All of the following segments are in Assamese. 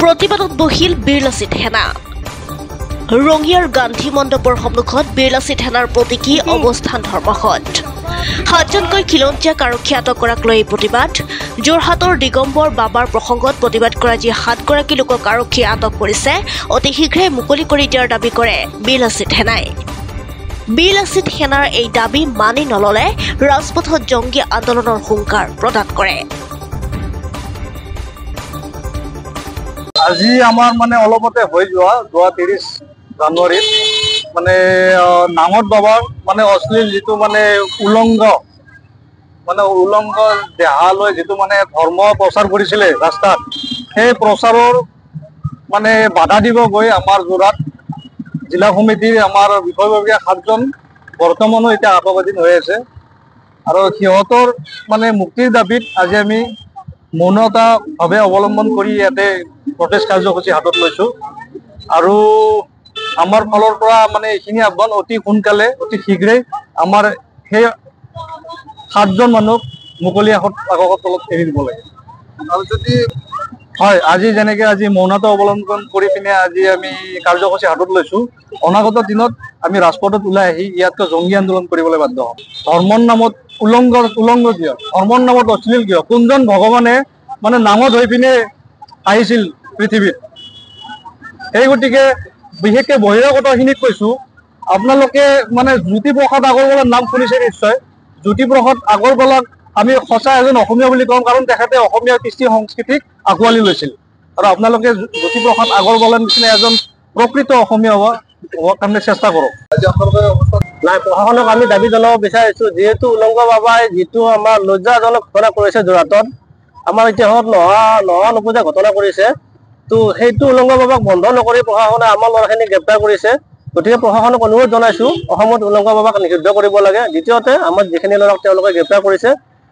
প্ৰতিবাদত বহিল বীৰলাচিত সেনা। ৰঙিয়াৰ গান্ধী মণ্ডপৰ সন্মুখত বীৰলাচিত সেনাৰ প্ৰতীকী অৱস্থান ধৰ্মঘট। 7জনকৈ খিলঞ্জীয়াক আৰক্ষী আটক কৰাক লৈ প্ৰতিবাদ। যোৰহাটৰ দিগম্বৰ বাবাৰ প্ৰসংগত প্ৰতিবাদ কৰা যি 7গৰাকী লোকক আৰক্ষীয়ে আটক কৰিছে অতি শীঘ্ৰে মুকলি কৰি দিয়াৰ দাবী কৰে বীৰলাচিত সেনাই। বীৰলাচিত সেনাৰ এই দাবী মানি নললে ৰাজপথত জংগী আন্দোলনৰ হুংকাৰ প্ৰদান কৰে। আজি আমাৰ অলপতে হৈ যোৱা 30 জানুৱাৰীত নাঙত বাবাৰ অশ্লীল যিটো উলংগ দেহালৈ যিটো ধৰ্ম প্ৰচাৰ কৰিছিলে ৰাস্তাত, সেই প্ৰচাৰৰ বাধা দিব গৈ আমাৰ যোৰহাট জিলা সমিতিৰ আমাৰ বিষয়ববীয়া 7জন বৰ্তমানো এতিয়া আটকাধীন হৈ আছে। আৰু সিহঁতৰ মুক্তিৰ দাবীত আজি আমি মৌনতাভাৱে অৱলম্বন কৰি ইয়াতে প্ৰটেষ্ট কাৰ্যসূচী হাতত লৈছো। আৰু আমাৰ ফালৰ পৰা এইখিনি আহ্বান অতি সোনকালে অতি শীঘ্ৰেই আমাৰ সেই 7জন মানুহক মুকলি আকাশৰ তলত এৰি দিব লাগে। আৰু যদি হয়, আজি যেনেকে আজি মৌনতা অৱলম্বন কৰি পিনে আজি আমি কাৰ্যসূচী হাতত লৈছো, অনাগত দিনত আমি ৰাজপথত ওলাই আহি ইয়াতকৈ জংগী আন্দোলন কৰিবলৈ বাধ্য হম। ধৰ্মৰ নামত উলংগ কিয়? ধৰ্মৰ নামত অশ্লীল কিয়? কোনজন ভগৱানে নাঙত হৈ পিনে আহিছিল পৃথিৱীত? সেই গতিকে বিশেষকৈ বহিৰাগতখিনিক কৈছো, আপোনালোকে জ্যোতিপ্ৰসাদ আগৰৱালাৰ নাম শুনিছে নিশ্চয়। জ্যোতিপ্ৰসাদ আগৰৱালাক আমি সঁচা এজন অসমীয়া বুলি কওঁ, কাৰণ তেখেতে অসমীয়া কৃষ্টি সংস্কৃতিক আঁকোৱালি লৈছিল। আৰু আপোনালোকে জ্যোতিপ্ৰসাদ আগৰৱালাৰ নিচিনা এজন প্ৰকৃত অসমীয়া হোৱাৰ কাৰণে চেষ্টা কৰক। নাই, প্ৰশাসনক আমি দাবী জনাব বিচাৰিছো, যিহেতু উলংগ বাবাই যিটো আমাৰ লজ্জাজনক ঘটনা কৰিছে যোৰহাটত, আমাৰ ইতিহাসত নোহোৱা নোপোজা ঘটনা কৰিছে, তো সেইটো উলংগ বাবাক বন্ধ নকৰি প্ৰশাসনে আমাৰ ল'ৰাখিনিক গ্ৰেপ্তাৰ কৰিছে। গতিকে প্ৰশাসনক অনুৰোধ জনাইছো, অসমত উলংগ বাবাক নিষিদ্ধ কৰিব লাগে। দ্বিতীয়তে আমাৰ যিখিনি ল'ৰাক তেওঁলোকে গ্ৰেপ্তাৰ কৰিছে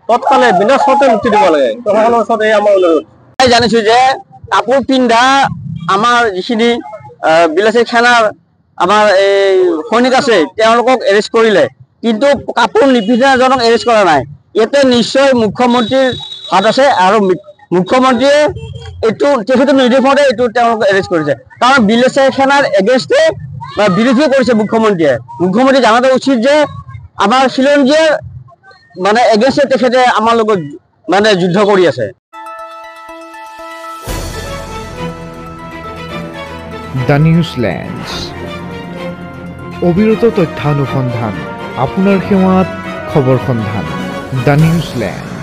তৎকালে বিনা চৰ্তে মুক্তি দিব লাগে। প্ৰশাসনৰ ওচৰত এই আমাৰ অনুৰোধ। জানিছো যে কাপোৰ পিন্ধা আমাৰ যিখিনি বীৰলাচিত সেনাৰ আমাৰ এই সৈনিক আছে তেওঁলোকক এৰেষ্ট কৰিলে, কিন্তু কাপোৰ নিপিন্ধা এজনক এৰেষ্ট কৰা নাই। ইয়াতে নিশ্চয় মুখ্যমন্ত্ৰীৰ হাত আছে, আৰু মুখ্যমন্ত্ৰীয়ে এইটো তেখেতৰ নিৰ্দেশমতে এইটো তেওঁলোকক এৰেষ্ট কৰিছে। কাৰণ বীৰলাচিত সেনাৰ এগেইনষ্টে বিৰোধী কৰিছে মুখ্যমন্ত্ৰীয়ে। মুখ্যমন্ত্ৰী জানাটো উচিত যে আমাৰ খিলঞ্জীয়াৰ এগেইনষ্টে তেখেতে আমাৰ লগত যুদ্ধ কৰি আছে। দ্য নিউজলেণ্ডছ, অবিৰত তথ্যানুসন্ধান, আপোনাৰ সেৱাত খবৰ সন্ধান। দ্য নিউজলেণ্ড।